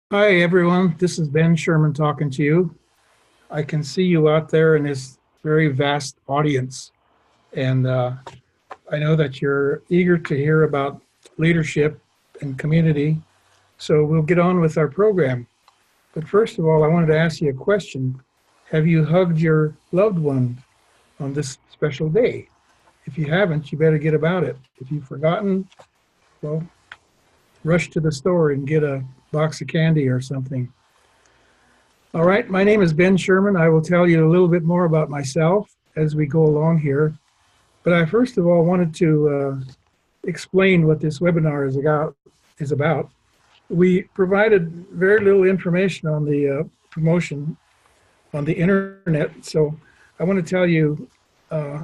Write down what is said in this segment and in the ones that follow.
Hi, everyone. This is Ben Sherman talking to you. I can see you out there in this very vast audience, and I know that you're eager to hear about leadership and community. So we'll get on with our program. But first of all, I wanted to ask you a question. Have you hugged your loved one on this special day? If you haven't, you better get about it. If you've forgotten, well, rush to the store and get a box of candy or something. All right, my name is Ben Sherman. I will tell you a little bit more about myself as we go along here. But I first of all wanted to explain what this webinar is about. We provided very little information on the promotion on the internet, so I want to tell you, uh,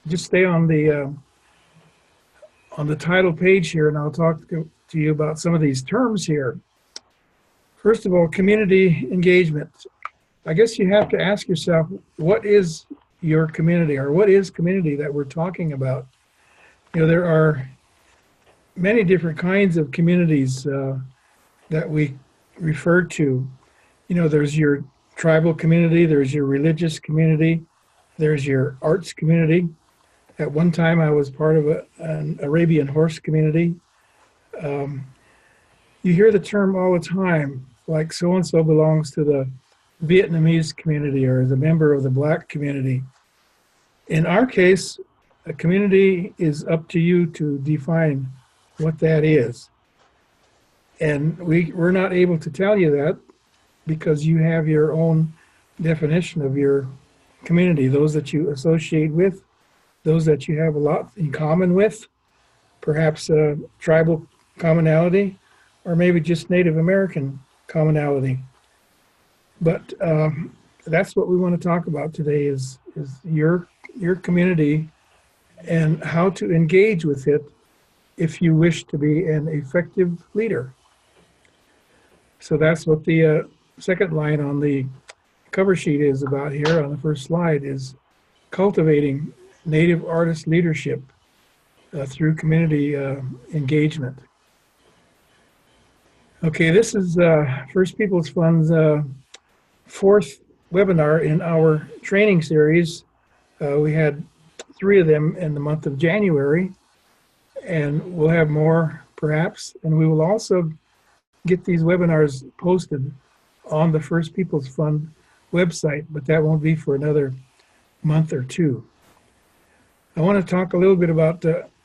just stay on the title page here, and I'll talk to you about some of these terms here. First of all, community engagement. I guess you have to ask yourself, what is your community, or what is community that we're talking about? There are many different kinds of communities that we refer to. There's your tribal community, there's your religious community, there's your arts community. At one time, I was part of an Arabian horse community. Um, you hear the term all the time, like so and so belongs to the Vietnamese community or is a member of the Black community. In our case, a community is up to you to define what that is. And we're not able to tell you that because you have your own definition of your community, those that you associate with, those that you have a lot in common with, perhaps a tribal commonality, or maybe just Native American commonality. But that's what we want to talk about today is your community and how to engage with it if you wish to be an effective leader. So that's what the second line on the cover sheet is about here on the first slide is cultivating Native artist leadership through community engagement. Okay, this is First Peoples Fund's fourth webinar in our training series. We had 3 of them in the month of January, and we'll have more perhaps. And we will also get these webinars posted on the First Peoples Fund website, but that won't be for another month or 2. I want to talk a little bit about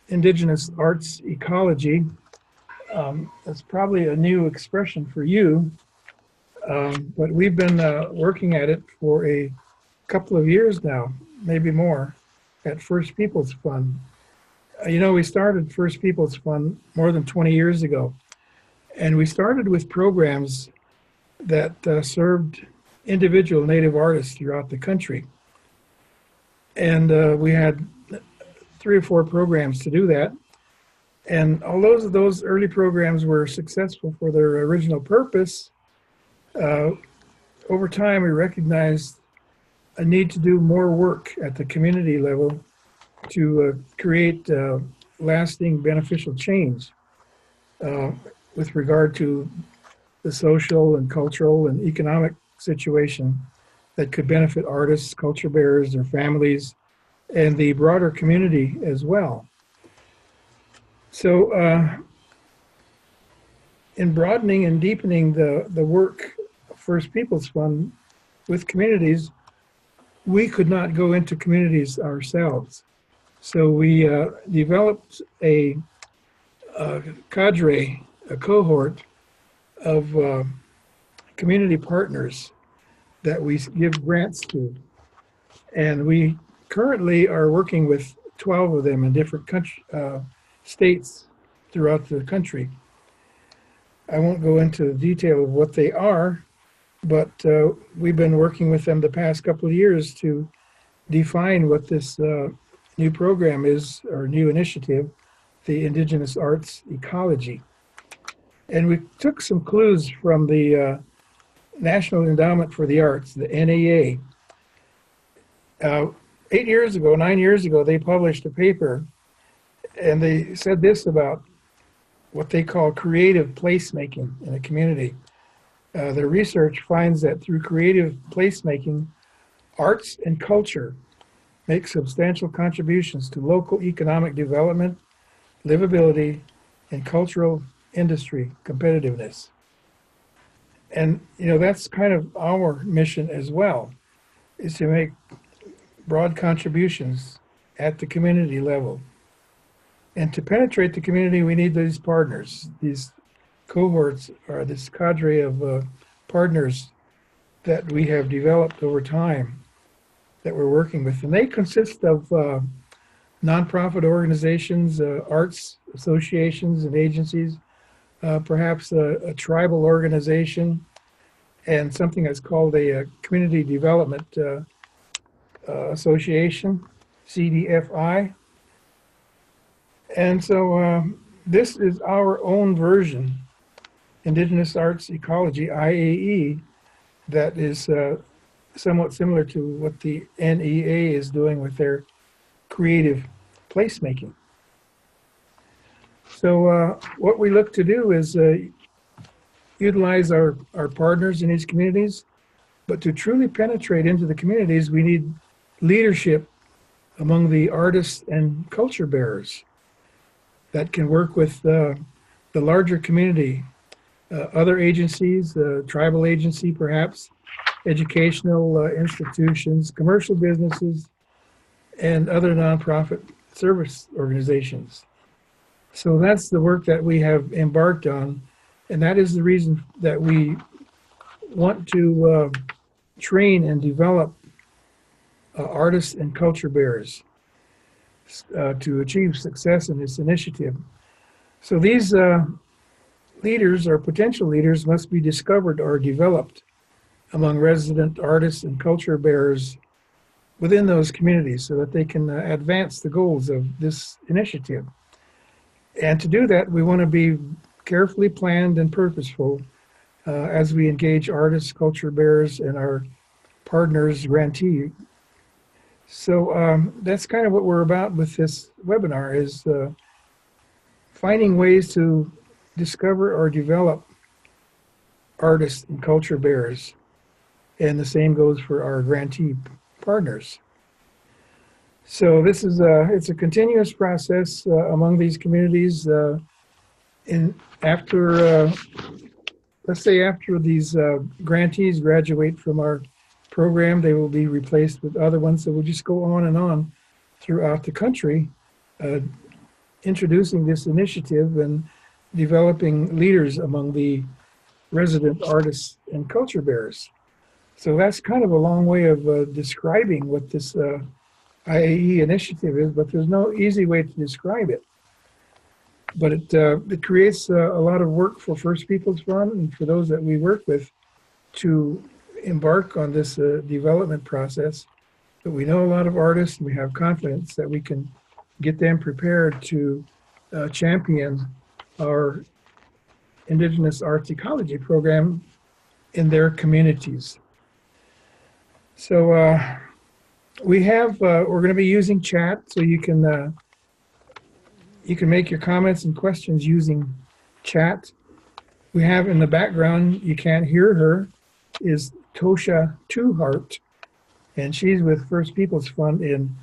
Indigenous arts ecology. That's probably a new expression for you, but we've been working at it for a couple of years now, maybe more, at First Peoples Fund. We started First Peoples Fund more than 20 years ago, and we started with programs that served individual Native artists throughout the country. And we had 3 or 4 programs to do that. And although those early programs were successful for their original purpose, over time we recognized a need to do more work at the community level to create lasting beneficial change with regard to the social and cultural and economic situation that could benefit artists, culture bearers, their families, and the broader community as well. So in broadening and deepening the work of First Peoples Fund with communities, we could not go into communities ourselves. So we developed a cadre, a cohort of community partners that we give grants to. And we currently are working with 12 of them in different states throughout the country. I won't go into the detail of what they are, but we've been working with them the past couple of years to define what this new program is, or new initiative, the Indigenous Arts Ecology. And we took some clues from the National Endowment for the Arts, the NEA. 9 years ago, they published a paper, and they said this about what they call creative placemaking in a community. Their research finds that through creative placemaking, arts and culture make substantial contributions to local economic development, livability, and cultural industry competitiveness. And that's kind of our mission as well, is to make broad contributions at the community level. And to penetrate the community, we need these partners, these cohorts, or this cadre of partners that we have developed over time that we're working with. And they consist of nonprofit organizations, arts associations and agencies, perhaps a tribal organization, and something that's called a community development association, CDFI. And so this is our own version, Indigenous Arts Ecology, IAE, that is somewhat similar to what the NEA is doing with their creative placemaking. So what we look to do is utilize our partners in these communities, but to truly penetrate into the communities, we need leadership among the artists and culture bearers that can work with the larger community, other agencies, tribal agency perhaps, educational institutions, commercial businesses, and other nonprofit service organizations. So that's the work that we have embarked on, and that is the reason that we want to train and develop artists and culture bearers to achieve success in this initiative. So these leaders or potential leaders must be discovered or developed among resident artists and culture bearers within those communities so that they can advance the goals of this initiative. And to do that, we want to be carefully planned and purposeful as we engage artists, culture bearers, and our partners, grantee. So that's kind of what we're about with this webinar, is finding ways to discover or develop artists and culture bearers. And the same goes for our grantee partners. So this is it's a continuous process among these communities. Let's say after these grantees graduate from our program, they will be replaced with other ones. So we'll just go on throughout the country, introducing this initiative and developing leaders among the resident artists and culture bearers. So that's kind of a long way of describing what this IAE initiative is, but there's no easy way to describe it. But it creates a lot of work for First Peoples Fund and for those that we work with to embark on this development process. But we know a lot of artists, and we have confidence that we can get them prepared to champion our Indigenous Arts Ecology program in their communities. So we have, we're going to be using chat, so you can make your comments and questions using chat. We have in the background, you can't hear her, is Tosha Twoheart, and she's with First Peoples Fund in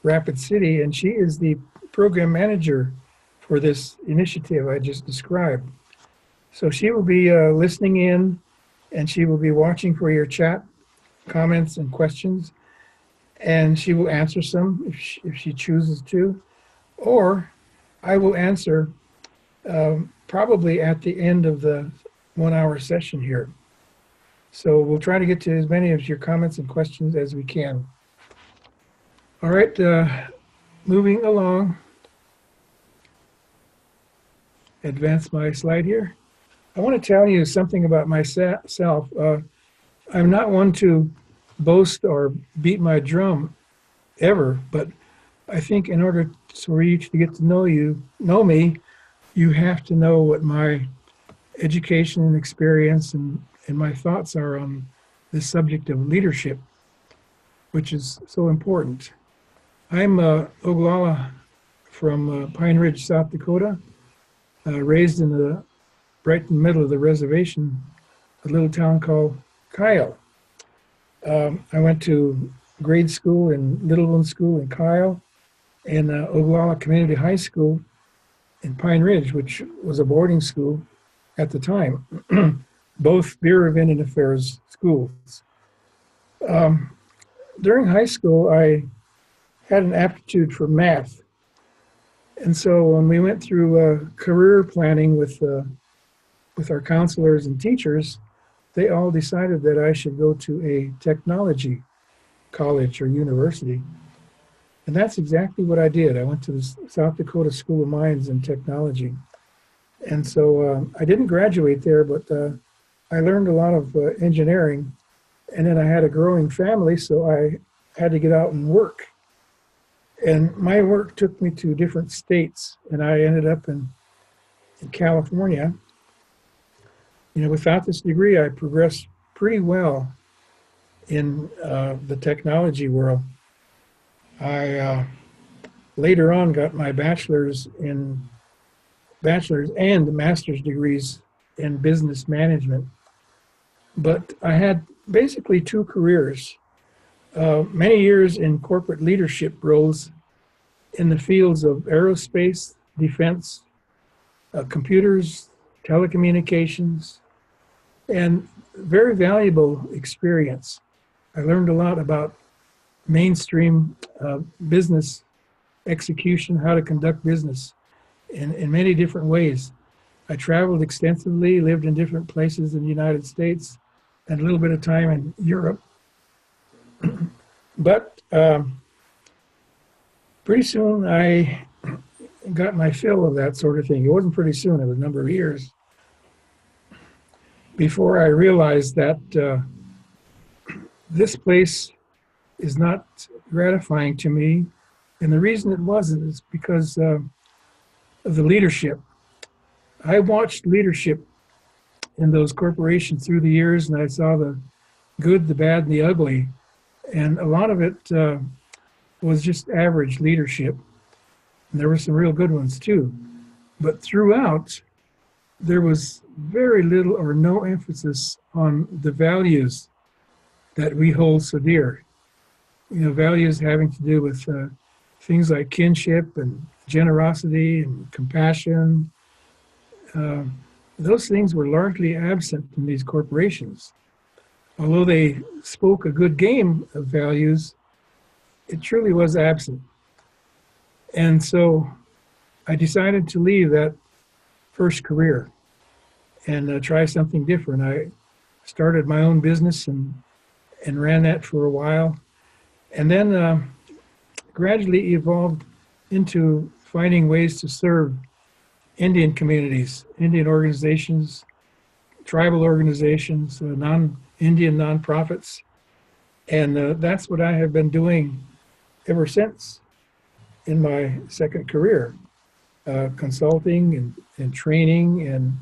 Rapid City, and she is the program manager for this initiative I just described. So she will be listening in, and she will be watching for your chat comments and questions, and she will answer some if she chooses to, or I will answer probably at the end of the 1 hour session here. So we'll try to get to as many of your comments and questions as we can. All right, moving along. Advance my slide here. I want to tell you something about myself. I'm not one to boast or beat my drum ever, but I think in order for you to get to know me, you have to know what my education and experience and my thoughts are on this subject of leadership, which is so important. I'm Oglala from Pine Ridge, South Dakota, raised in right in the middle of the reservation a little town called Kyle. I went to grade school in Littleton School in Kyle, and Oglala Community High School in Pine Ridge, which was a boarding school at the time. Both Bureau of Indian Affairs schools. During high school, I had an aptitude for math. And so when we went through career planning with our counselors and teachers, they all decided that I should go to a technology college or university. And that's exactly what I did. I went to the South Dakota School of Mines and Technology. And so I didn't graduate there, but I learned a lot of engineering. And then I had a growing family, so I had to get out and work. And my work took me to different states, and I ended up in California. You know, without this degree, I progressed pretty well in the technology world. I later on got my bachelor's and master's degrees in business management. But I had basically two careers. Many years in corporate leadership roles in the fields of aerospace, defense, computers, telecommunications, and very valuable experience. I learned a lot about mainstream business execution, how to conduct business in many different ways. I traveled extensively, lived in different places in the United States, and a little bit of time in Europe. But pretty soon I got my fill of that sort of thing. It wasn't pretty soon, it was a number of years before I realized that this place is not gratifying to me. And the reason it wasn't is because of the leadership. I watched leadership in those corporations through the years, and I saw the good, the bad, and the ugly. And a lot of it was just average leadership. And there were some real good ones too. But throughout, there was very little or no emphasis on the values that we hold so dear. You know, values having to do with things like kinship and generosity and compassion. Those things were largely absent in these corporations. Although they spoke a good game of values, it truly was absent. And so I decided to leave that first career and try something different. I started my own business and ran that for a while, and then gradually evolved into finding ways to serve Indian communities, Indian organizations, tribal organizations, non-Indian nonprofits. And that's what I have been doing ever since in my second career, consulting and training and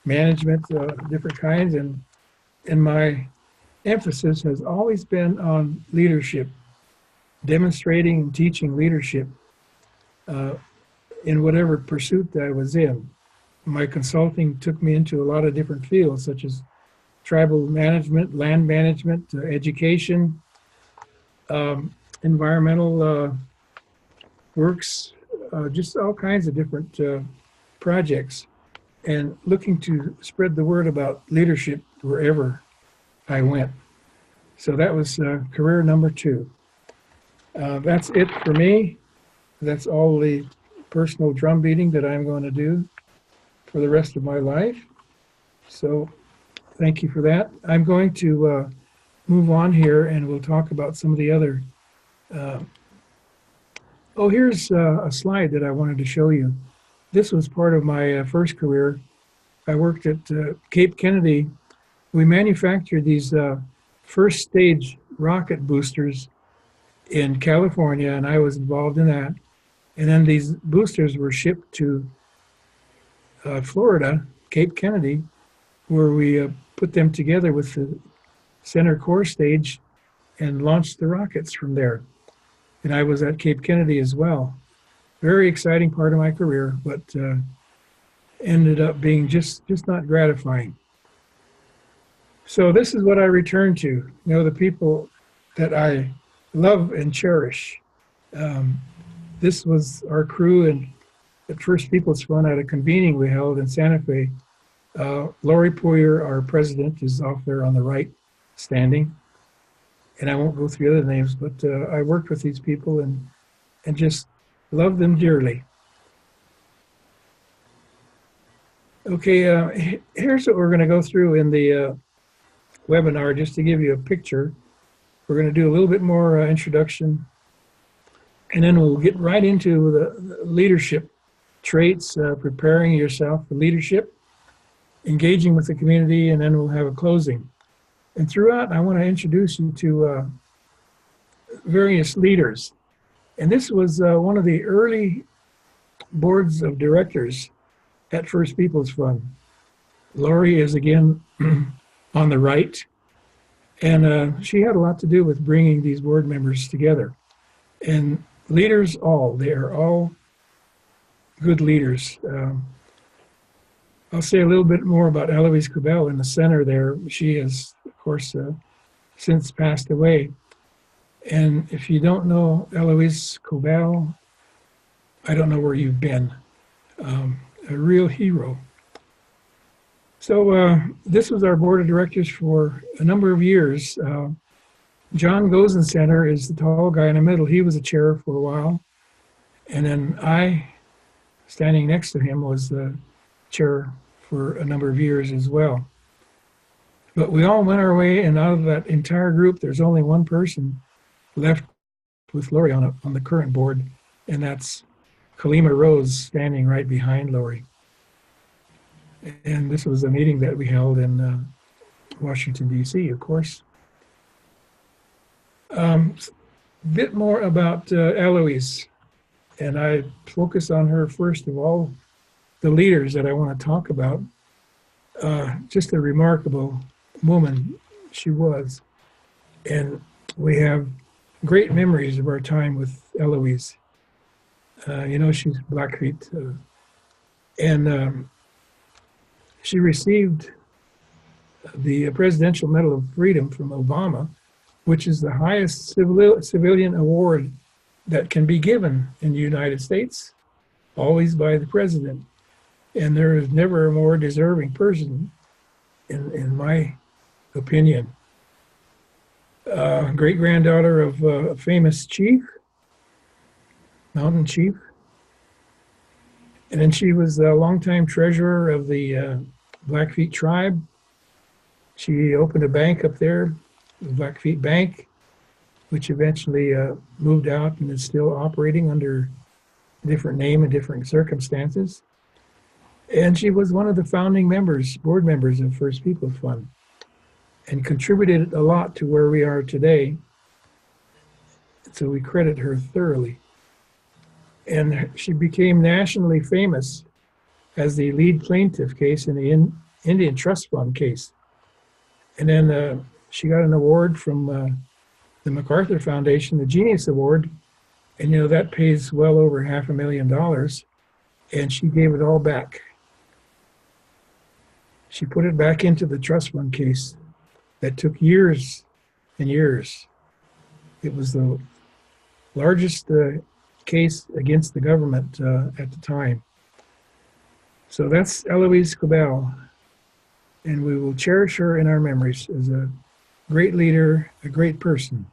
management of different kinds. And my emphasis has always been on leadership, demonstrating and teaching leadership in whatever pursuit that I was in. My consulting took me into a lot of different fields, such as tribal management, land management, education, environmental works, just all kinds of different projects, and looking to spread the word about leadership wherever I went. So that was career number 2. That's it for me. That's all the personal drum beating that I'm going to do for the rest of my life. So thank you for that. I'm going to move on here, and we'll talk about some of the other. Here's a slide that I wanted to show you. This was part of my first career. I worked at Cape Kennedy. We manufactured these first stage rocket boosters in California, and I was involved in that. And then these boosters were shipped to Florida, Cape Kennedy, where we put them together with the center core stage and launched the rockets from there. And I was at Cape Kennedy as well. Very exciting part of my career, but ended up being just not gratifying. So this is what I return to, the people that I love and cherish. Um, this was our crew and at First Peoples Fund at a convening we held in Santa Fe. Lori Poyer, our president, is off there on the right, standing. And I won't go through other names, but I worked with these people and just love them dearly. Okay, here's what we're going to go through in the webinar, just to give you a picture. We're going to do a little bit more introduction, and then we'll get right into the leadership traits, preparing yourself for leadership, engaging with the community, and then we'll have a closing. And throughout, I want to introduce you to various leaders. And this was one of the early boards of directors at First Peoples Fund. Lori is again on the right, and she had a lot to do with bringing these board members together. And leaders they are all good leaders. I'll say a little bit more about Eloise Cobell in the center there. She has, of course, since passed away. And if you don't know Eloise Cobell, I don't know where you've been. A real hero. So this was our board of directors for a number of years. John Gozen Center is the tall guy in the middle. He was a chair for a while. And then I, standing next to him, was the chair for a number of years as well. But we all went our way, and out of that entire group, there's only one person left with Lori on the current board, and that's Kalima Rose, standing right behind Lori. And this was a meeting that we held in Washington, D.C., of course. Bit more about Eloise, and I focus on her first of all, the leaders that I want to talk about. Just a remarkable woman she was. And we have great memories of our time with Eloise. She's Blackfeet. And she received the Presidential Medal of Freedom from Obama, which is the highest civilian award that can be given in the United States, always by the president. And there is never a more deserving person, in my opinion. Great-granddaughter of a famous chief, mountain chief. And then she was a longtime treasurer of the Blackfeet tribe. She opened a bank up there, the Blackfeet Bank, which eventually moved out and is still operating under a different name and different circumstances. And she was one of the founding members, board members of First Peoples Fund, and contributed a lot to where we are today. So we credit her thoroughly. And she became nationally famous as the lead plaintiff case in the Indian Trust Fund case. And then she got an award from the MacArthur Foundation, the Genius Award, and that pays well over $500,000, and she gave it all back. She put it back into the trust fund case that took years and years. It was the largest case against the government at the time. So that's Eloise Cobell, and we will cherish her in our memories as a great leader, a great person.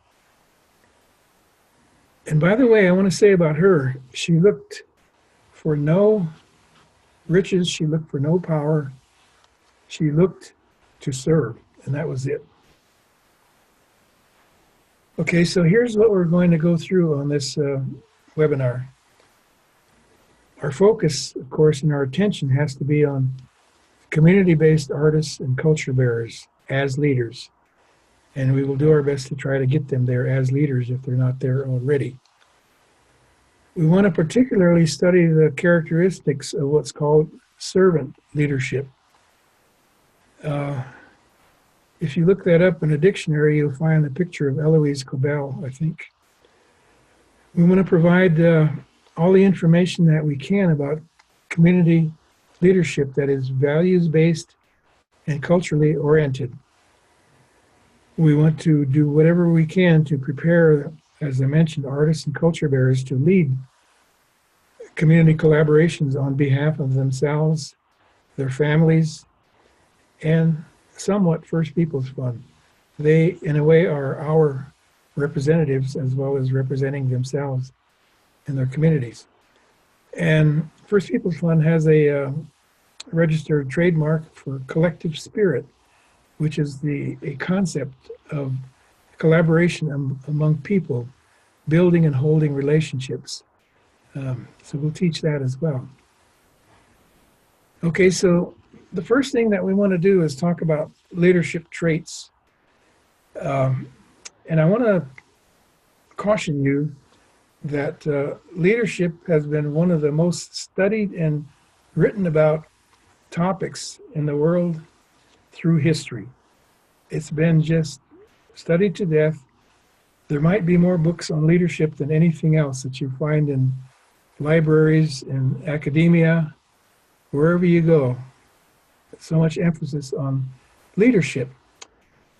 And by the way, I want to say about her, she looked for no riches, she looked for no power, she looked to serve, and that was it. Okay, so here's what we're going to go through on this webinar. Our focus, of course, and our attention has to be on community-based artists and culture bearers as leaders. And we will do our best to try to get them there as leaders if they're not there already. We want to particularly study the characteristics of what's called servant leadership. If you look that up in a dictionary, you'll find the picture of Eloise Cobell, I think. We want to provide all the information that we can about community leadership that is values-based and culturally oriented. we want to do whatever we can to prepare, as I mentioned, artists and culture bearers to lead community collaborations on behalf of themselves, their families, and somewhat First Peoples Fund. They, in a way, are our representatives as well as representing themselves in their communities. And First Peoples Fund has a registered trademark for collective spirit, which is a concept of collaboration among people, building and holding relationships. So we'll teach that as well. Okay, so the first thing that we want to do is talk about leadership traits. And I want to caution you that leadership has been one of the most studied and written about topics in the world through history. It's been just studied to death. There might be more books on leadership than anything else that you find in libraries, in academia, wherever you go. So much emphasis on leadership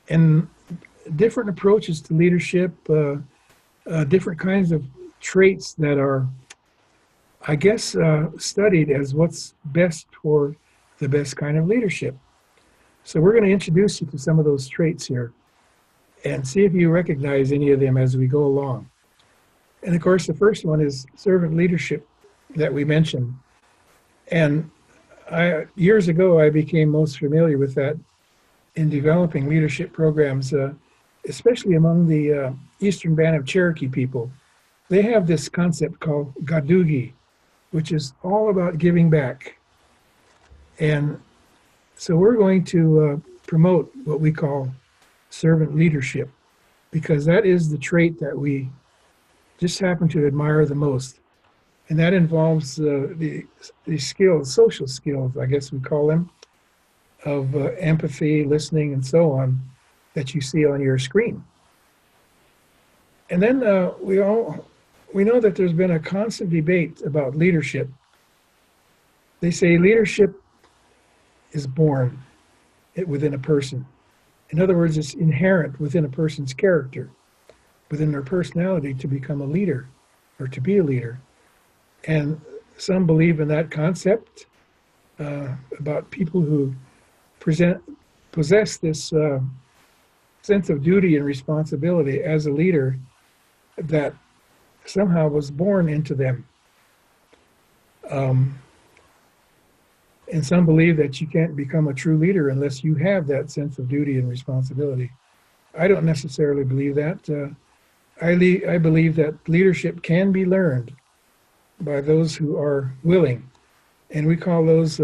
and different approaches to leadership, different kinds of traits that are, I guess, studied as what's best for the best kind of leadership. So we're going to introduce you to some of those traits here and see if you recognize any of them as we go along. And of course, the first one is servant leadership that we mentioned. And years ago, I became most familiar with that in developing leadership programs, especially among the Eastern Band of Cherokee people. They have this concept called gadugi, which is all about giving back. And so we're going to promote what we call servant leadership, because that is the trait that we just happen to admire the most. And that involves the skills, social skills, I guess we call them, of empathy, listening, and so on, that you see on your screen. And then we know that there's been a constant debate about leadership. They say leadership is born within a person. In other words, it's inherent within a person's character, within their personality to become a leader or to be a leader. And some believe in that concept about people who possess this sense of duty and responsibility as a leader that somehow was born into them. And some believe that you can't become a true leader unless you have that sense of duty and responsibility. I don't necessarily believe that. I believe that leadership can be learned by those who are willing, and we call those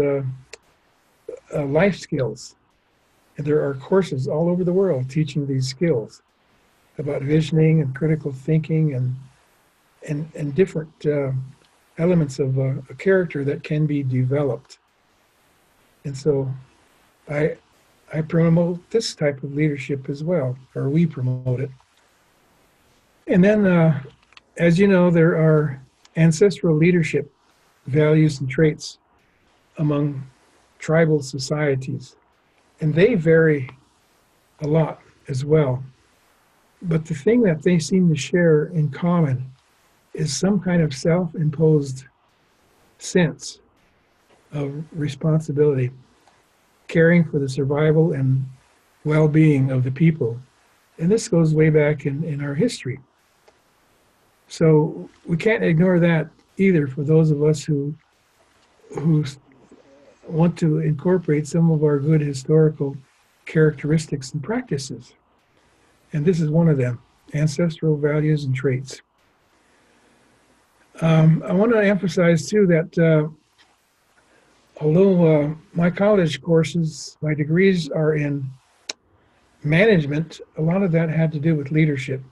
life skills. And there are courses all over the world teaching these skills about visioning and critical thinking and different elements of a character that can be developed. And so I promote this type of leadership as well, or we promote it. And then, as you know, there are ancestral leadership values and traits among tribal societies, and they vary a lot as well. But the thing that they seem to share in common is some kind of self-imposed sense of responsibility, caring for the survival and well-being of the people. And this goes way back in our history. So we can't ignore that either for those of us who want to incorporate some of our good historical characteristics and practices. And this is one of them, ancestral values and traits. I want to emphasize too that although my college courses, my degrees are in management, a lot of that had to do with leadership.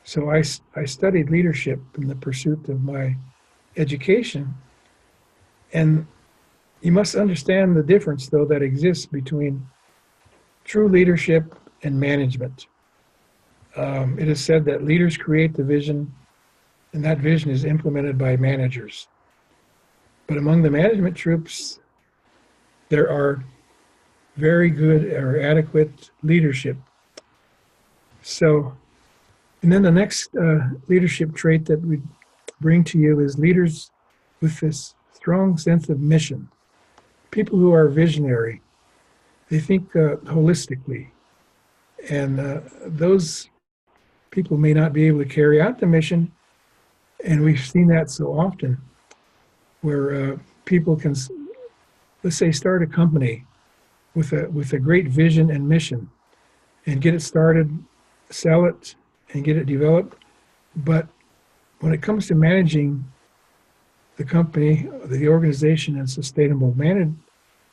So I studied leadership in the pursuit of my education. And you must understand the difference, though, that exists between true leadership and management. It is said that leaders create the vision, and that vision is implemented by managers. But among the management troops, there are very good or adequate leadership So, and then the next leadership trait that we bring to you is leaders with this strong sense of mission. People who are visionary. They think holistically. And those people may not be able to carry out the mission. And we've seen that so often where people can, let's say, start a company with a great vision and mission and get it started, sell it, and get it developed. But when it comes to managing the company, the organization in a sustainable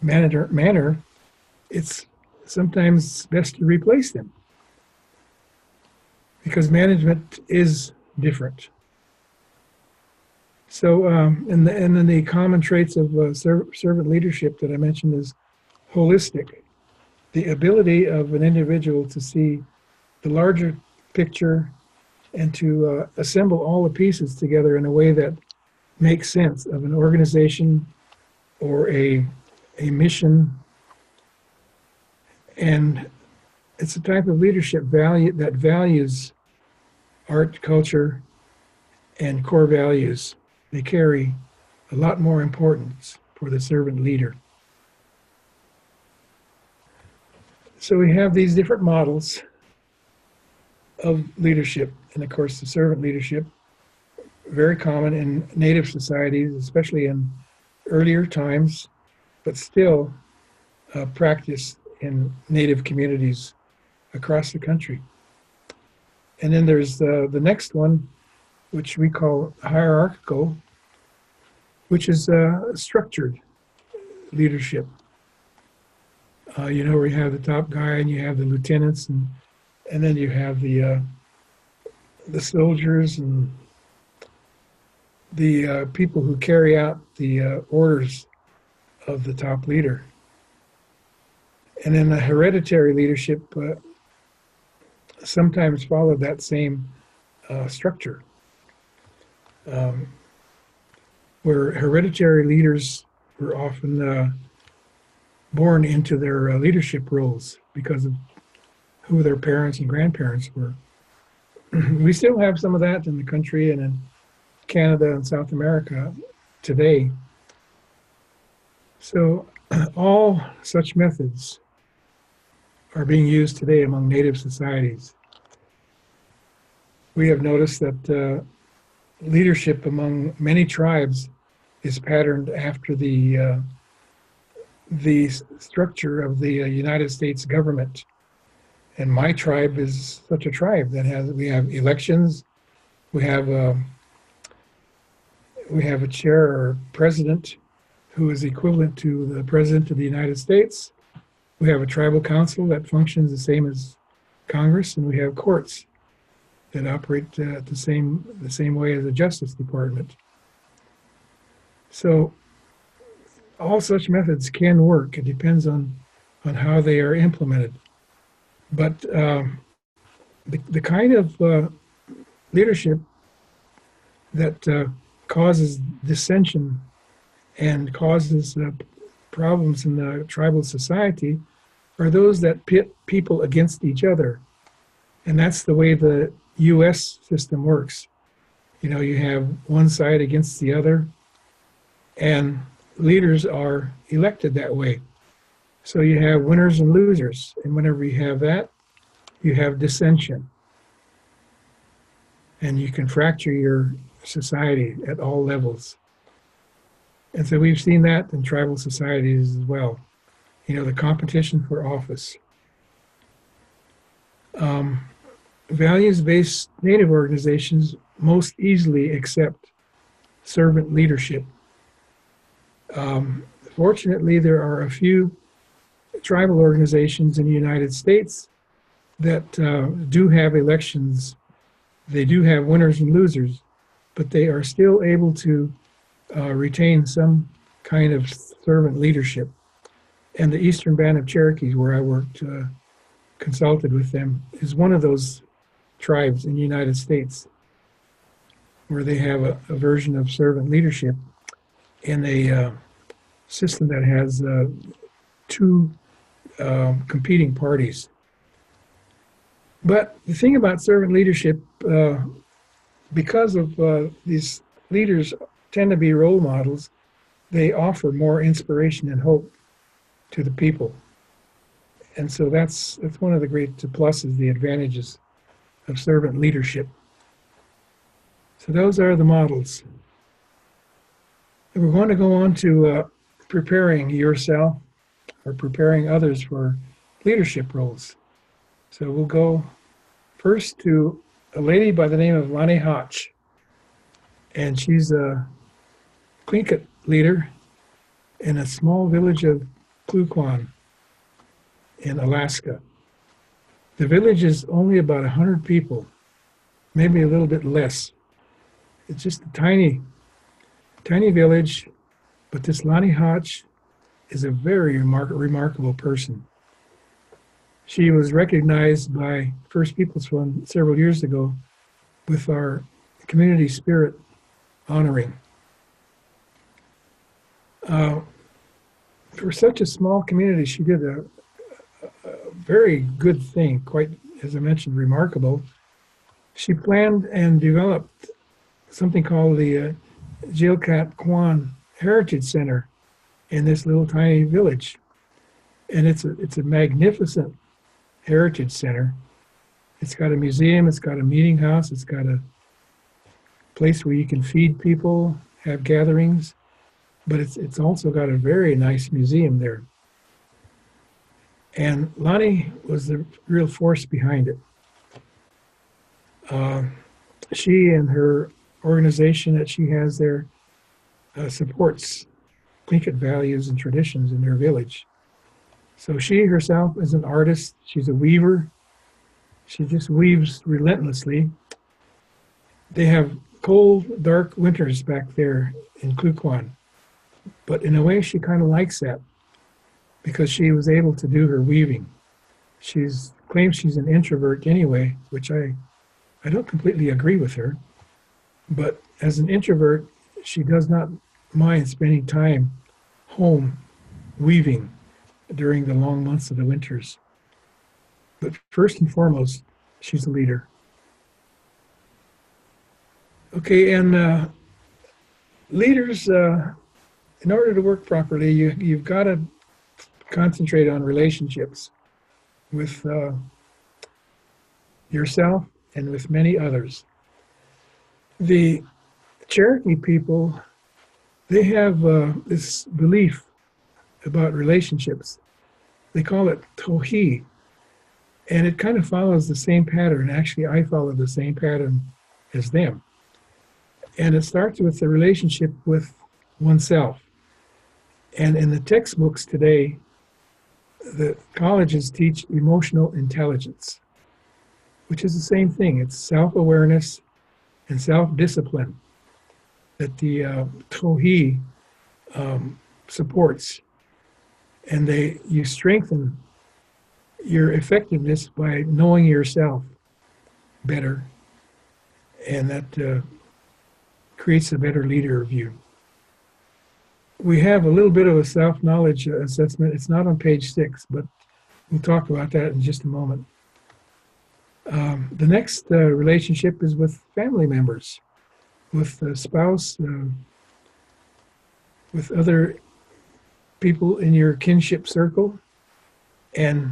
manner, it's sometimes best to replace them because management is different. So, and then the common traits of servant leadership that I mentioned is holistic, the ability of an individual to see the larger picture and to assemble all the pieces together in a way that makes sense of an organization or a mission. And it's a type of leadership value that values art, culture, and core values. They carry a lot more importance for the servant leader. So we have these different models of leadership, and of course the servant leadership, very common in native societies, especially in earlier times, but still practiced in native communities across the country. And then there's the next one, which we call hierarchical, which is structured leadership. You know, where you have the top guy and you have the lieutenants, and then you have the soldiers and the people who carry out the orders of the top leader. And then the hereditary leadership sometimes followed that same structure, where hereditary leaders were often born into their leadership roles because of who their parents and grandparents were. We still have some of that in the country and in Canada and South America today. So all such methods are being used today among native societies. We have noticed that leadership among many tribes is patterned after the structure of the United States government. And my tribe is such a tribe that we have elections, we have a chair or president who is equivalent to the president of the United States. We have a tribal council that functions the same as Congress, and we have courts that operate the same way as the Justice Department. So all such methods can work. It depends on how they are implemented. But the kind of leadership that causes dissension and causes problems in the tribal society are those that pit people against each other. And that's the way the U.S. system works. You know, you have one side against the other, and leaders are elected that way. So you have winners and losers. And whenever you have that, you have dissension. And you can fracture your society at all levels. And so we've seen that in tribal societies as well. You know, the competition for office. Values-based native organizations most easily accept servant leadership. Fortunately, there are a few tribal organizations in the United States that do have elections. They do have winners and losers, but they are still able to retain some kind of servant leadership. And the Eastern Band of Cherokees, where I worked, consulted with them, is one of those tribes in the United States where they have a version of servant leadership in a system that has two competing parties. But the thing about servant leadership, because of these leaders tend to be role models, they offer more inspiration and hope to the people. And so that's one of the great pluses, the advantages of servant leadership. So those are the models. And we're going to go on to preparing yourself or preparing others for leadership roles. So we'll go first to a lady by the name of Lonnie Hotch. And she's a Tlingit leader in a small village of Klukwon in Alaska. The village is only about 100 people, maybe a little bit less. It's just a tiny village, but this Lonnie Hotch is a very remarkable person. She was recognized by First Peoples Fund several years ago with our community spirit honoring. For such a small community, she did a very good thing, quite, as I mentioned, remarkable. She planned and developed something called the Jilkat Kwan Heritage Center in this little tiny village. And it's a magnificent heritage center. It's got a museum, it's got a meeting house, it's got a place where you can feed people, have gatherings, but it's also got a very nice museum there. And Lonnie was the real force behind it. She and her organization that she has there supports Tlingit values and traditions in their village. So she herself is an artist. She's a weaver. She just weaves relentlessly. They have cold, dark winters back there in Klukwon. But in a way, she kind of likes that because she was able to do her weaving. She claims she's an introvert anyway, which I don't completely agree with her. But as an introvert, she does not mind spending time home weaving during the long months of the winters. But first and foremost, she's a leader. Okay, and leaders, in order to work properly, you've got to concentrate on relationships with yourself and with many others. The Cherokee people, they have this belief about relationships. They call it tohi, and it kind of follows the same pattern. Actually, I follow the same pattern as them. And it starts with the relationship with oneself. And in the textbooks today, the colleges teach emotional intelligence, which is the same thing. It's self-awareness and self-discipline that the tohi supports. And you strengthen your effectiveness by knowing yourself better, and that creates a better leader of you. We have a little bit of a self-knowledge assessment. It's not on page 6, but we'll talk about that in just a moment. The next relationship is with family members, with a spouse, with other people in your kinship circle, and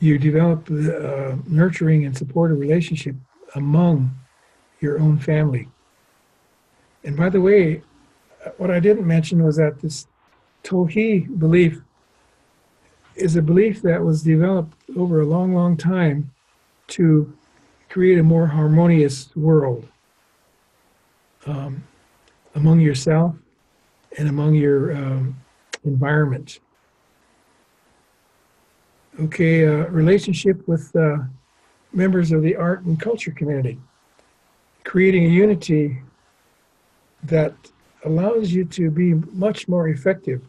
you develop the nurturing and supportive relationship among your own family. And by the way, what I didn't mention was that this tohi belief is a belief that was developed over a long, long time to create a more harmonious world among yourself and among your environment. Okay, relationship with members of the art and culture community, creating a unity that allows you to be much more effective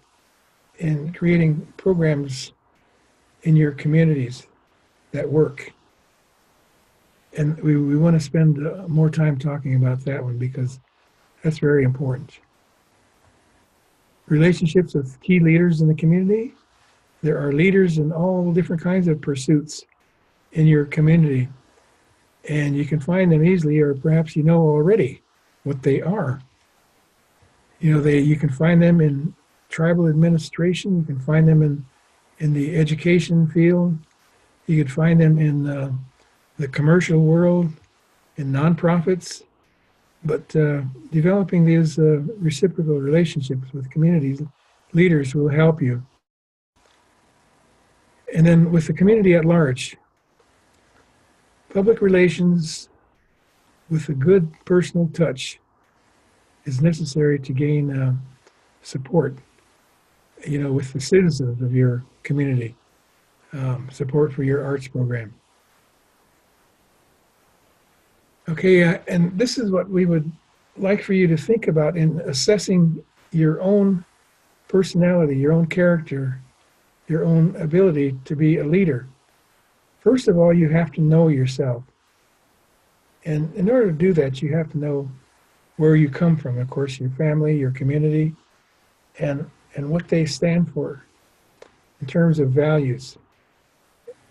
in creating programs in your communities that work. And we want to spend more time talking about that one because that's very important. Relationships with key leaders in the community. There are leaders in all different kinds of pursuits in your community, and you can find them easily, or perhaps you know already what they are. You can find them in tribal administration. You can find them in the education field. You could find them in the commercial world, in nonprofits. But developing these reciprocal relationships with communities leaders will help you. And then with the community at large, public relations with a good personal touch is necessary to gain support, with the citizens of your community, support for your arts program. Okay, and this is what we would like for you to think about in assessing your own personality, your own character, your own ability to be a leader. First of all, you have to know yourself. And in order to do that, you have to know where you come from, of course, your family, your community, and what they stand for in terms of values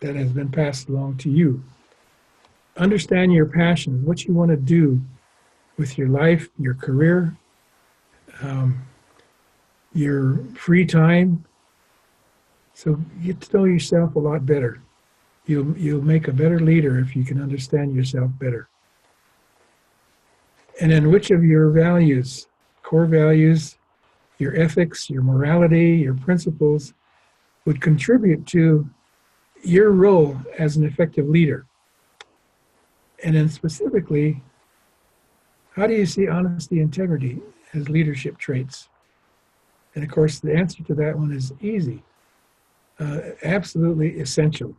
that has been passed along to you. Understand your passions, what you want to do with your life, your career, your free time. So get to know yourself a lot better. You'll make a better leader if you can understand yourself better. And then which of your values, core values, your ethics, your morality, your principles would contribute to your role as an effective leader? And then specifically, how do you see honesty, integrity as leadership traits? And of course, the answer to that one is easy, absolutely essential.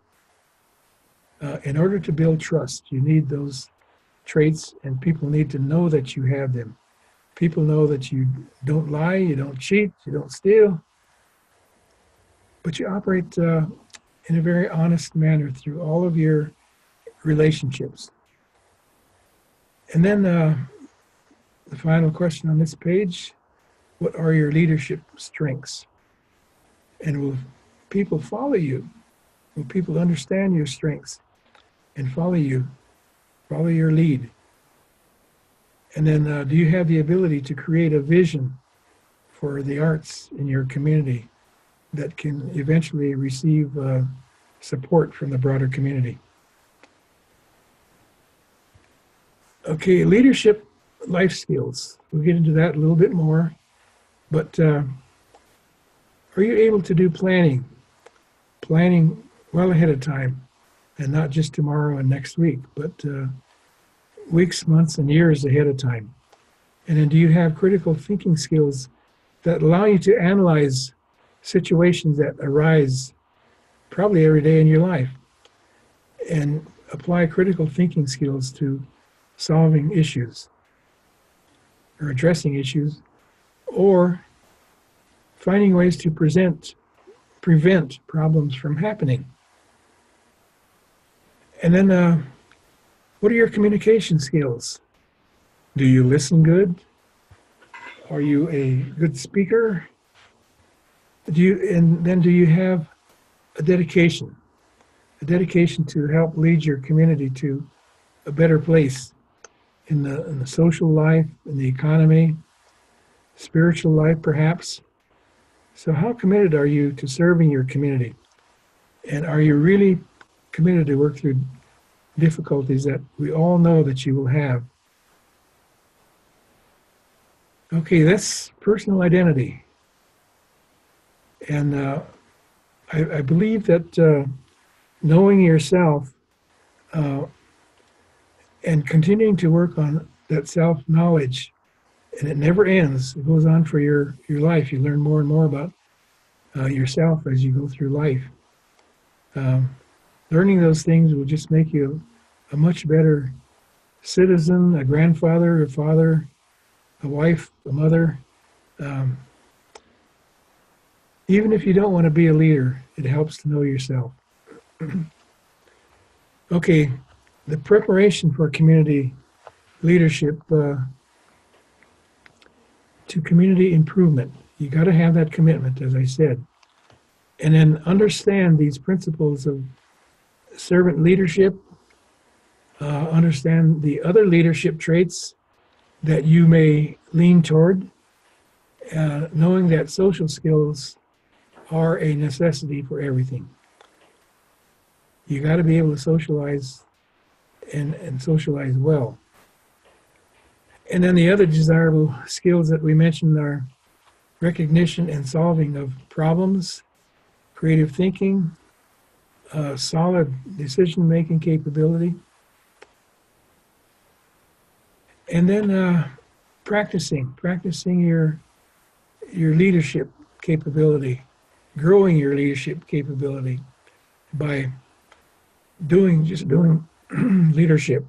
In order to build trust, you need those traits, and people need to know that you have them. People know that you don't lie, you don't cheat, you don't steal, but you operate in a very honest manner through all of your relationships. And then the final question on this page, what are your leadership strengths? And will people follow you? Will people understand your strengths and follow you, follow your lead? And then do you have the ability to create a vision for the arts in your community that can eventually receive support from the broader community? Okay, leadership life skills. We'll get into that a little bit more. But are you able to do planning well ahead of time, and not just tomorrow and next week, but weeks, months, and years ahead of time? And then do you have critical thinking skills that allow you to analyze situations that arise probably every day in your life and apply critical thinking skills to solving issues or addressing issues, or finding ways to prevent problems from happening? And then what are your communication skills? Do you listen good? Are you a good speaker? Do you have a dedication to help lead your community to a better place in the social life, in the economy, spiritual life perhaps? So how committed are you to serving your community? And are you really committed to work through difficulties that we all know that you will have? Okay, that's personal identity. And I believe that knowing yourself and continuing to work on that self-knowledge, and it never ends, it goes on for your life. You learn more and more about yourself as you go through life. Learning those things will just make you a much better citizen, a grandfather, a father, a wife, a mother. Even if you don't want to be a leader, it helps to know yourself. Okay, the preparation for community leadership to community improvement. You got to have that commitment, as I said. And then understand these principles of servant leadership, understand the other leadership traits that you may lean toward, knowing that social skills are a necessity for everything. You got to be able to socialize and socialize well. And then the other desirable skills that we mentioned are recognition and solving of problems, creative thinking, solid decision-making capability, and then practicing your leadership capability, growing your leadership capability by doing leadership.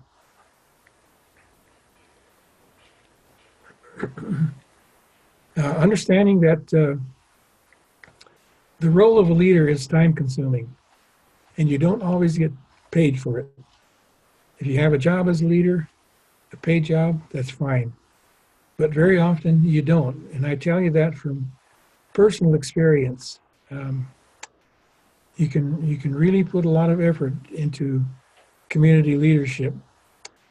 Understanding that the role of a leader is time-consuming, and you don't always get paid for it. If you have a job as a leader, a paid job, that's fine. But very often you don't, and I tell you that from personal experience. You can really put a lot of effort into community leadership,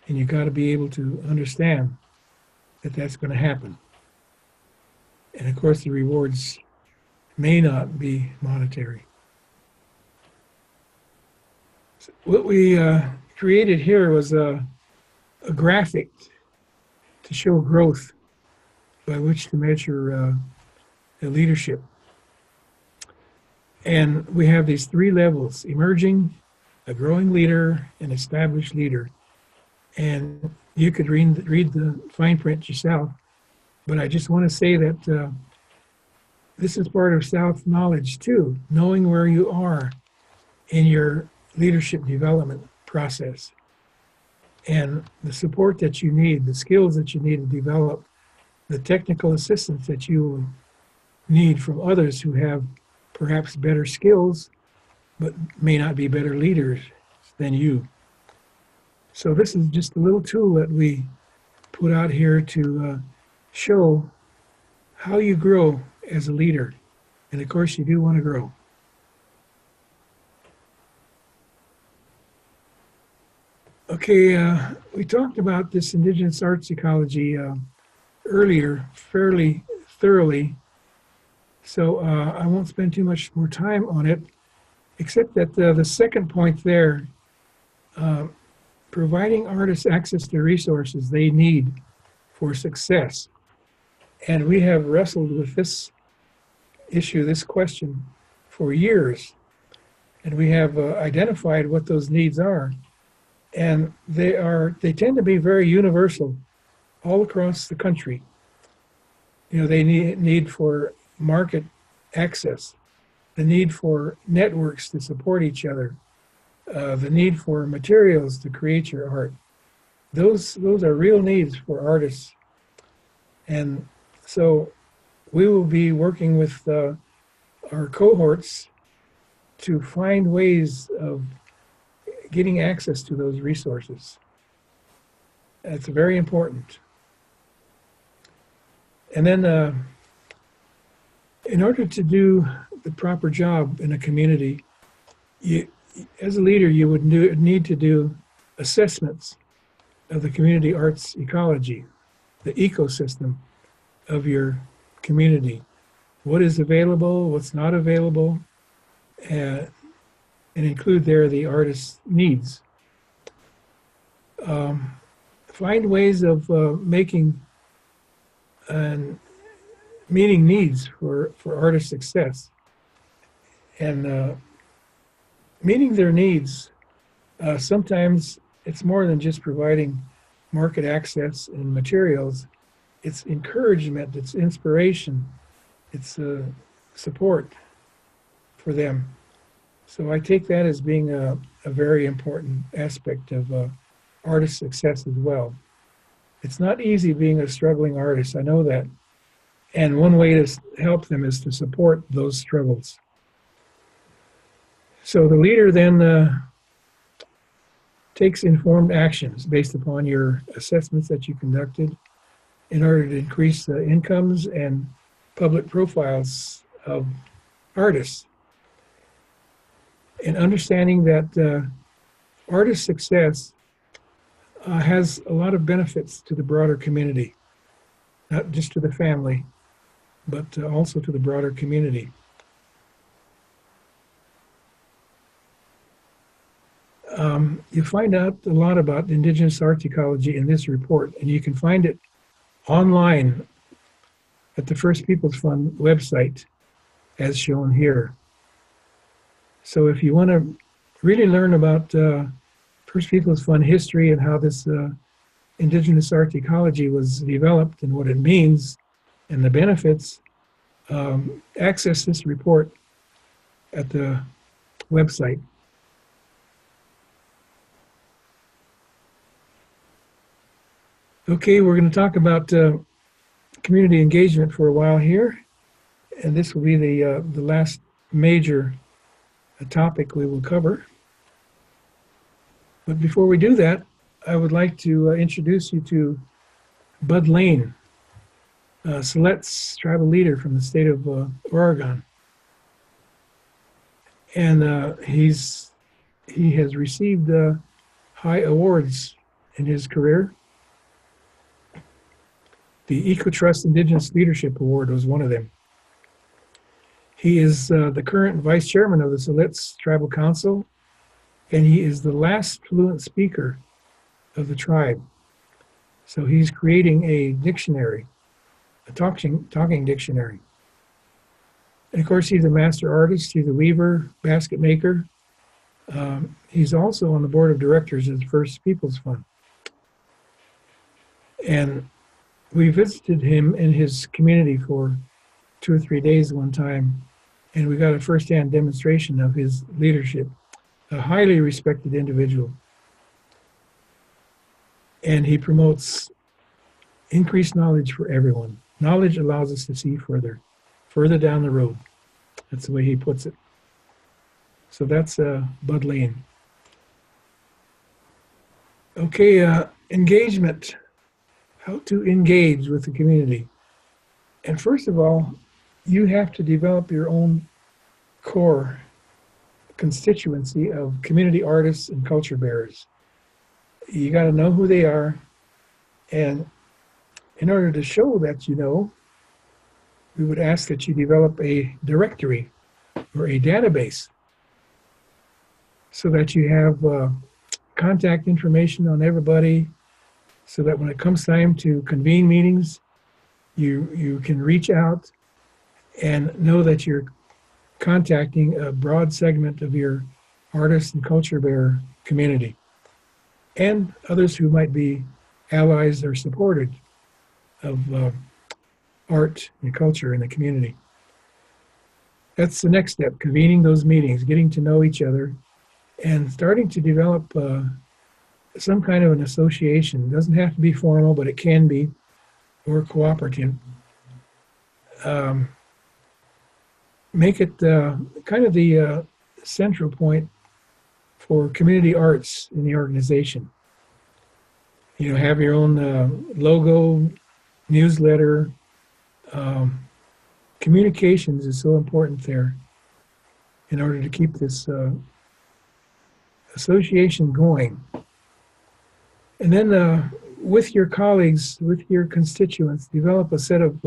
and you've got to be able to understand that that's going to happen. And of course, the rewards may not be monetary. So what we created here was a graphic to show growth by which to measure the leadership. And we have these three levels: emerging, a growing leader, an established leader. And you could read the fine print yourself, but I just want to say that this is part of self-knowledge too, knowing where you are in your leadership development process and the support that you need, the skills that you need to develop, the technical assistance that you will need from others who have perhaps better skills, but may not be better leaders than you. So this is just a little tool that we put out here to show how you grow as a leader. And of course, you do want to grow. Okay, we talked about this Indigenous arts ecology earlier fairly thoroughly, so I won't spend too much more time on it, except that the second point there, providing artists access to resources they need for success. And we have wrestled with this issue, this question, for years. And we have identified what those needs are. And they tend to be very universal all across the country. You know, they need for market access, the need for networks to support each other, the need for materials to create your art. Those are real needs for artists. And so we will be working with our cohorts to find ways of getting access to those resources. That's very important. And then in order to do the proper job in a community, as a leader, you would need to do assessments of the community arts ecology, the ecosystem of your community. What is available, what's not available, and include there the artist's needs. Find ways of making and meeting needs for artist success. And meeting their needs, sometimes it's more than just providing market access and materials. It's encouragement, it's inspiration, it's support for them. So I take that as being a very important aspect of artist success as well. It's not easy being a struggling artist, I know that. And one way to help them is to support those struggles. So the leader then takes informed actions based upon your assessments that you conducted in order to increase the incomes and public profiles of artists. And understanding that artist success has a lot of benefits to the broader community, not just to the family, but also to the broader community. You find out a lot about Indigenous art ecology in this report, and you can find it online at the First Peoples Fund website, as shown here. So if you want to really learn about First Peoples Fund history and how this Indigenous art ecology was developed and what it means and the benefits, access this report at the website. Okay, we're going to talk about community engagement for a while here, and this will be the last major topic we will cover. But before we do that, I would like to introduce you to Bud Lane, Silet's tribal leader from the state of Oregon. And he has received high awards in his career. The EcoTrust Indigenous Leadership Award was one of them. He is the current vice chairman of the Silet's Tribal Council, and he is the last fluent speaker of the tribe. So he's creating a dictionary, a talking dictionary. And of course, he's a master artist, he's a weaver, basket maker. He's also on the board of directors of the First Peoples Fund. And we visited him in his community for 2 or 3 days one time, and we got a firsthand demonstration of his leadership, a highly respected individual. And he promotes increased knowledge for everyone. Knowledge allows us to see further down the road. That's the way he puts it. So that's Bud Lane. Okay, engagement. How to engage with the community. And first of all, you have to develop your own core constituency of community artists and culture bearers. You got to know who they are, and in order to show that you know, we would ask that you develop a directory or a database so that you have contact information on everybody, so that when it comes time to convene meetings, you can reach out and know that you're contacting a broad segment of your artist and culture bearer community and others who might be allies or supported of art and culture in the community. That's the next step, convening those meetings, getting to know each other, and starting to develop some kind of an association. It doesn't have to be formal, but it can be, or cooperative. Make it kind of the central point for community arts in the organization. You know, have your own logo, newsletter. Communications is so important there in order to keep this association going. And then with your colleagues, with your constituents, develop a set of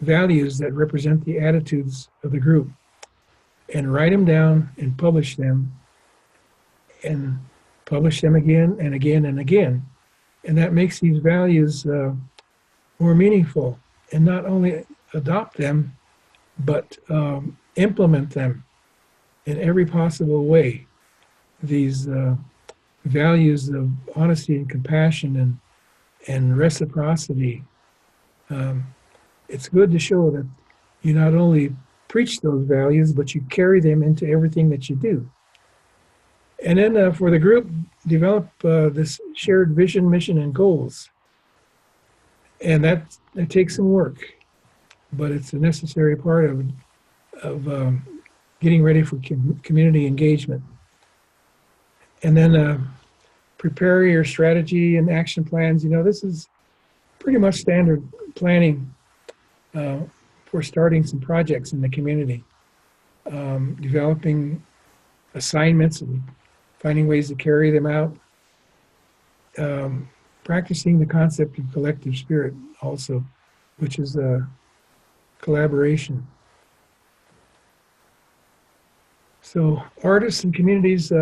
values that represent the attitudes of the group, and write them down and publish them again and again and again. And that makes these values more meaningful, and not only adopt them, but implement them in every possible way. These values of honesty and compassion and reciprocity. It's good to show that you not only preach those values, but you carry them into everything that you do. And then for the group, develop this shared vision, mission, and goals. And that takes some work, but it's a necessary part of getting ready for community engagement. And then prepare your strategy and action plans. You know, this is pretty much standard planning for starting some projects in the community. Developing assignments and finding ways to carry them out, practicing the concept of collective spirit also, which is collaboration. So artists and communities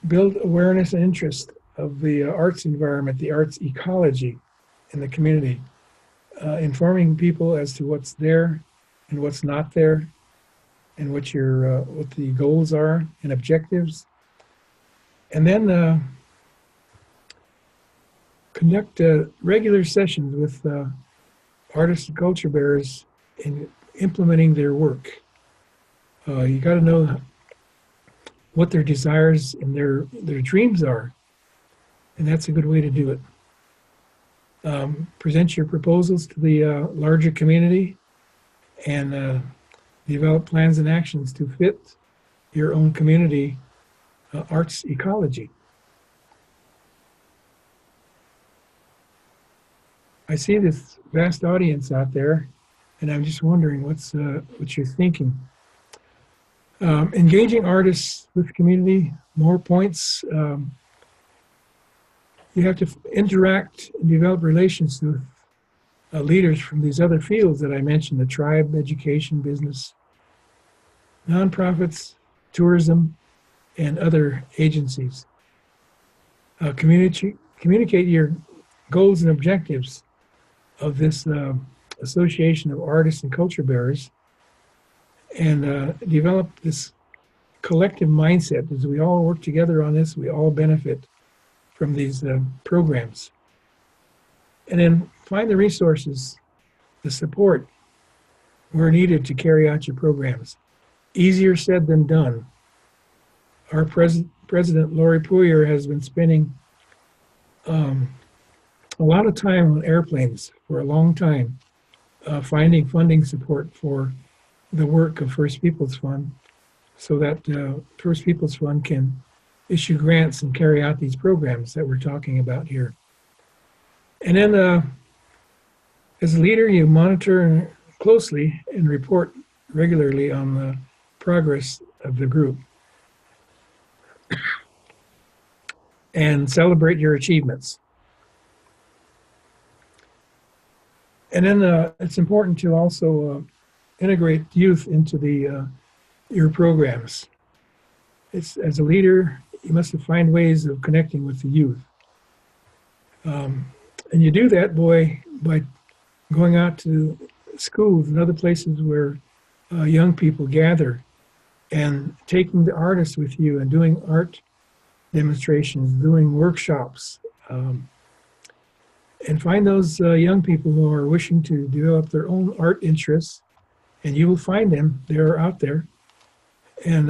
build awareness and interest of the arts environment, the arts ecology in the community, informing people as to what's there and what's not there, and what the goals are and objectives, and then conduct regular sessions with artists and culture bearers in implementing their work. You got to know what their desires and their dreams are, and that's a good way to do it. Present your proposals to the larger community, and develop plans and actions to fit your own community arts ecology. I see this vast audience out there, and I'm just wondering what you're thinking. Engaging artists with community, more points. You have to interact and develop relations with leaders from these other fields that I mentioned: the tribe, education, business, nonprofits, tourism, and other agencies. Communicate your goals and objectives of this association of artists and culture bearers, and develop this collective mindset. As we all work together on this, we all benefit from these programs. And then find the resources, the support where needed to carry out your programs. Easier said than done. Our President Lori Puyer has been spending a lot of time on airplanes for a long time, finding funding support for the work of First Peoples Fund, so that First Peoples Fund can issue grants and carry out these programs that we're talking about here. And then as a leader, you monitor closely and report regularly on the progress of the group and celebrate your achievements. And then it's important to also integrate youth into your programs. As a leader, you must find ways of connecting with the youth. And you do that by going out to schools and other places where young people gather, and taking the artists with you and doing art demonstrations, doing workshops, and find those young people who are wishing to develop their own art interests, and you will find them. They're out there, and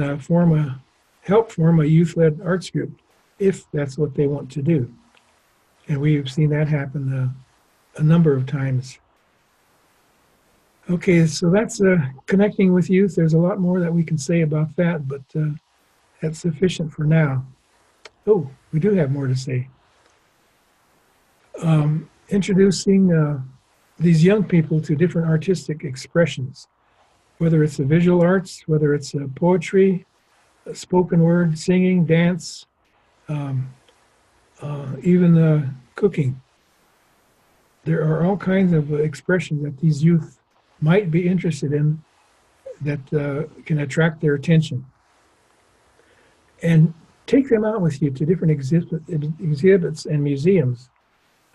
help form a youth-led arts group if that's what they want to do. And we've seen that happen a number of times. Okay, so that's connecting with youth. There's a lot more that we can say about that, but that's sufficient for now. Oh, we do have more to say. Introducing these young people to different artistic expressions, whether it's the visual arts, whether it's poetry, spoken word, singing, dance, even cooking. There are all kinds of expressions that these youth might be interested in that can attract their attention. And take them out with you to different exhibits and museums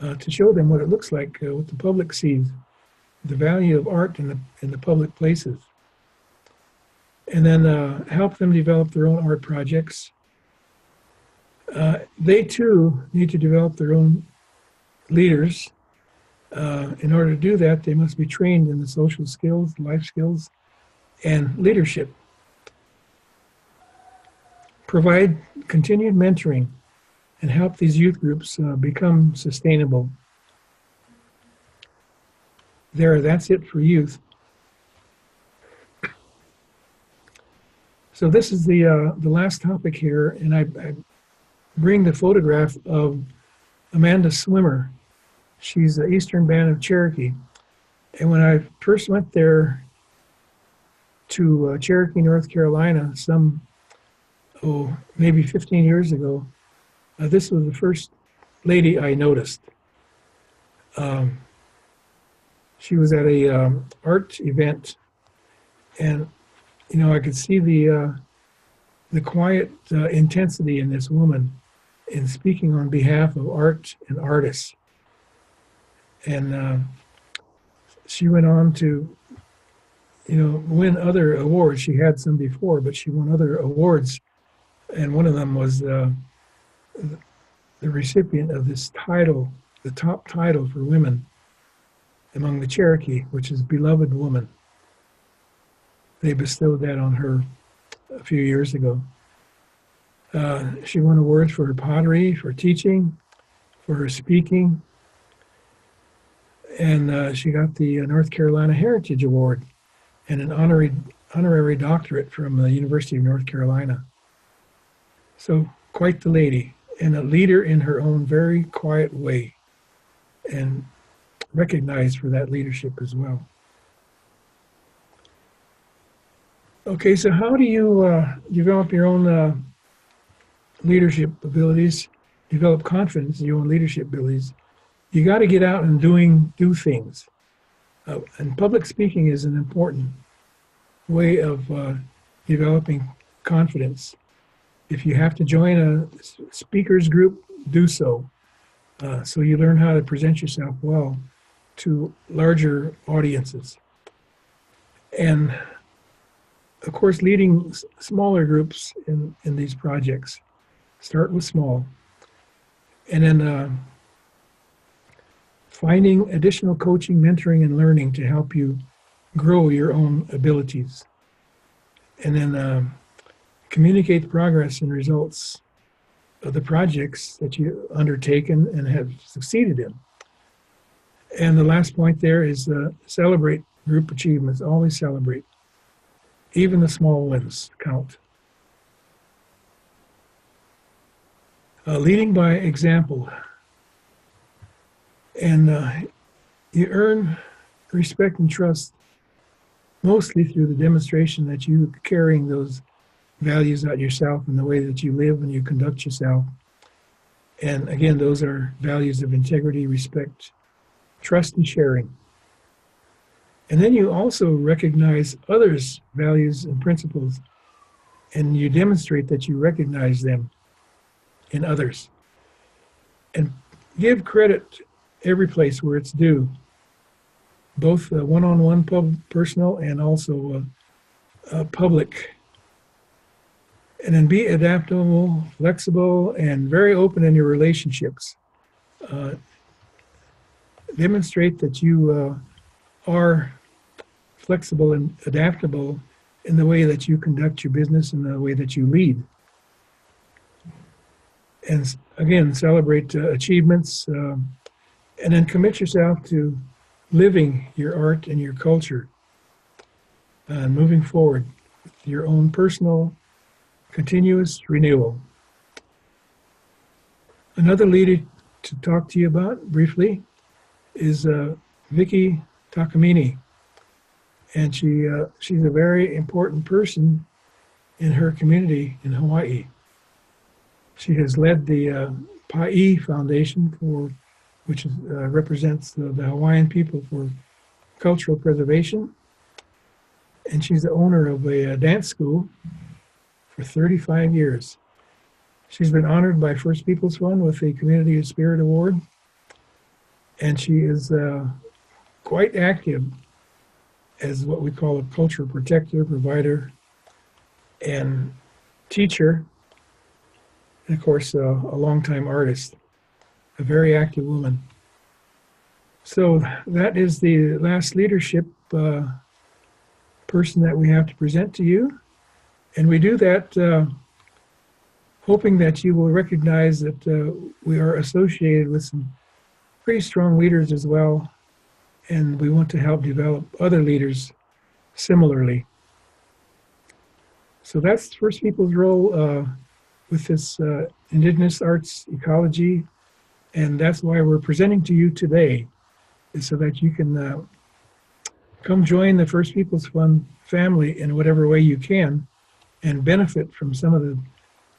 to show them what it looks like, what the public sees, the value of art in the public places. And then help them develop their own art projects. They too need to develop their own leaders. In order to do that, they must be trained in the social skills, life skills, and leadership. Provide continued mentoring and help these youth groups become sustainable. That's it for youth. So this is the last topic here, and I bring the photograph of Amanda Swimmer. She's the Eastern Band of Cherokee. And when I first went there to Cherokee, North Carolina, maybe 15 years ago, this was the first lady I noticed. Um, she was at a art event, and I could see the quiet intensity in this woman in speaking on behalf of art and artists. And she went on to, win other awards. She had some before, but she won other awards, and one of them was the recipient of this title, the top title for women among the Cherokee, which is Beloved Woman. They bestowed that on her a few years ago. She won awards for her pottery, for teaching, for her speaking, and she got the North Carolina Heritage Award and an honorary doctorate from the University of North Carolina. So quite the lady, and a leader in her own very quiet way, and recognized for that leadership as well. Okay, so how do you develop your own leadership abilities, develop confidence in your own leadership abilities? You got to get out and do things. And public speaking is an important way of developing confidence. If you have to join a speakers group, do so. So you learn how to present yourself well to larger audiences. And of course, leading smaller groups in these projects. Start with small. And then finding additional coaching, mentoring, and learning to help you grow your own abilities. And then communicate the progress and results of the projects that you undertaken and have succeeded in. And the last point there is celebrate group achievements. Always celebrate. Even the small wins count. Leading by example. And you earn respect and trust mostly through the demonstration that you carrying those values out yourself in the way that you live and you conduct yourself. And again, those are values of integrity, respect, trust, and sharing. And then you also recognize others' values and principles, and you demonstrate that you recognize them in others. And give credit every place where it's due, both one-on-one personal and also public. And then be adaptable, flexible, and very open in your relationships. Demonstrate that you are flexible and adaptable in the way that you conduct your business and the way that you lead. And again, celebrate achievements, and then commit yourself to living your art and your culture, and moving forward with your own personal, continuous renewal. Another leader to talk to you about briefly is Vicky Takamine. And she's a very important person in her community in Hawaii. She has led the Pa'i Foundation, which represents the Hawaiian people for cultural preservation. And she's the owner of a dance school for 35 years. She's been honored by First Peoples Fund with the Community of Spirit Award. And she is quite active as what we call a cultural protector, provider, and teacher, and of course, a longtime artist, a very active woman. So that is the last leadership person that we have to present to you. And we do that hoping that you will recognize that we are associated with some pretty strong leaders as well, and we want to help develop other leaders similarly. So that's First Peoples' role with this Indigenous arts ecology, and that's why we're presenting to you today, is so that you can come join the First Peoples Fund family in whatever way you can and benefit from some of the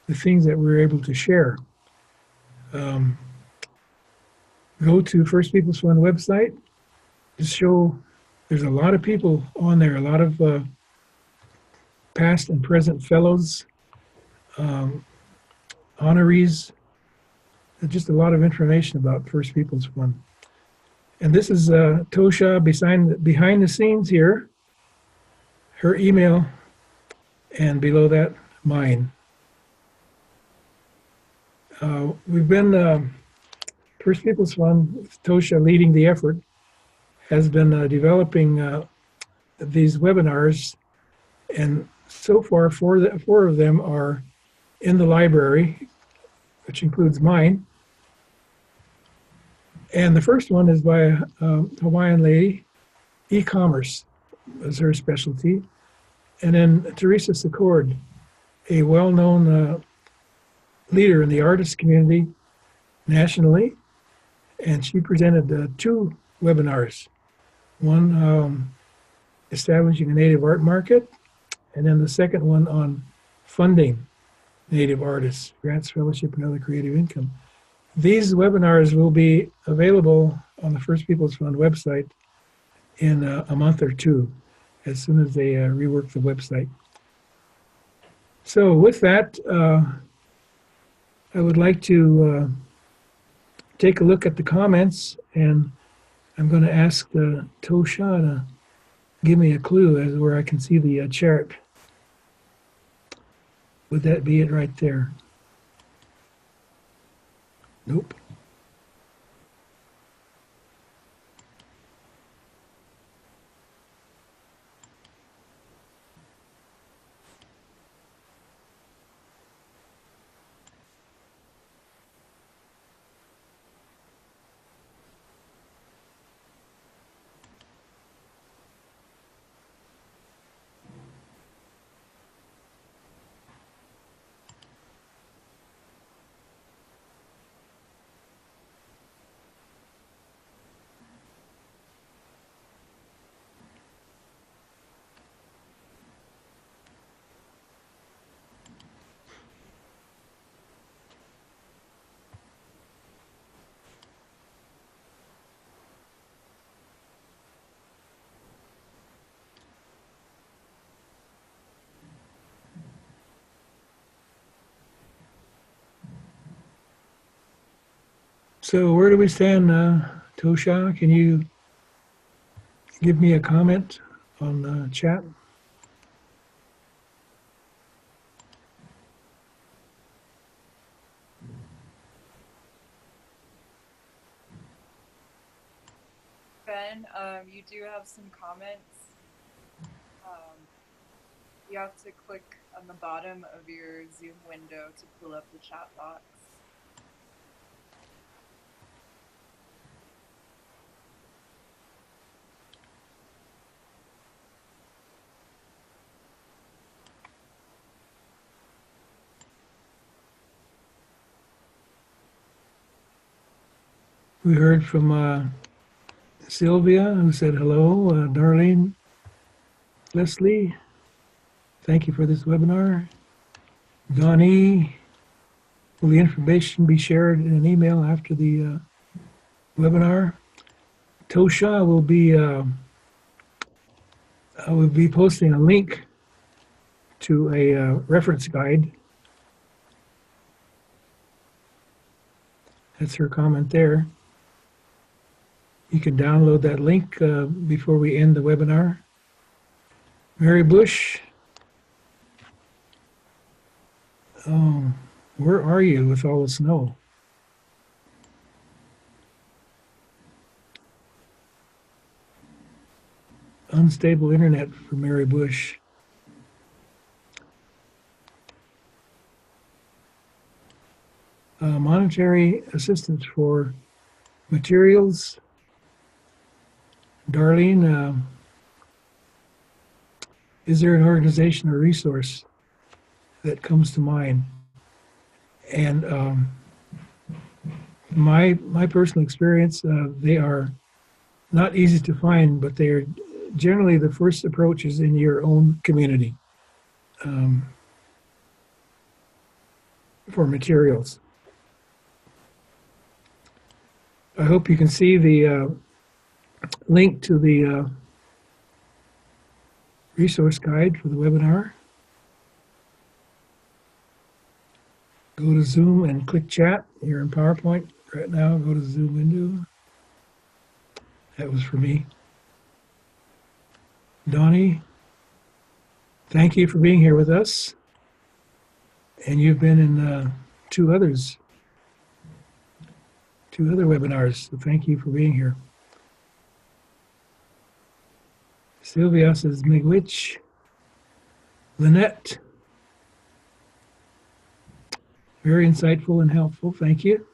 the things that we're able to share. Go to First Peoples Fund website. Just show there's a lot of people on there, a lot of past and present fellows, honorees, just a lot of information about First Peoples Fund. And this is Tosha behind the scenes here, her email, and below that, mine. We've been, First Peoples Fund, with Tosha leading the effort, has been developing these webinars, and so far four of them are in the library, which includes mine. And the first one is by a Hawaiian lady. E-commerce is her specialty. And then Teresa Secord, a well-known leader in the artist community nationally. And she presented two webinars. One establishing a native art market, and then the second one on funding native artists, grants, fellowship, and other creative income. These webinars will be available on the First Peoples Fund website in a month or two, as soon as they rework the website. So with that, I would like to take a look at the comments, and I'm going to ask Tosha to give me a clue as where I can see the chart. Would that be it right there? Nope. So where do we stand, Tosha? Can you give me a comment on the chat? Ben, you do have some comments. You have to click on the bottom of your Zoom window to pull up the chat box. We heard from Sylvia, who said hello. Darlene, Leslie, thank you for this webinar. Donnie, will the information be shared in an email after the webinar? Tosha will be posting a link to a reference guide. That's her comment there. You can download that link before we end the webinar. Mary Bush, oh, where are you with all the snow? Unstable internet for Mary Bush. Monetary assistance for materials. Darlene, is there an organization or resource that comes to mind? And my personal experience, they are not easy to find, but they are generally the first approach is in your own community. for materials. I hope you can see the link to the resource guide for the webinar. Go to Zoom and click chat. You're in PowerPoint right now. Go to the Zoom window. That was for me. Donnie, thank you for being here with us. And you've been in two other webinars, so thank you for being here. Sylvia says, Miigwech. Lynette, very insightful and helpful. Thank you.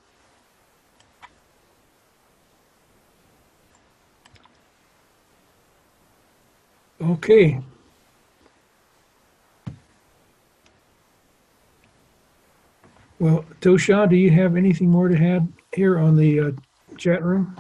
Okay. Well, Tosha, do you have anything more to add here on the chat room?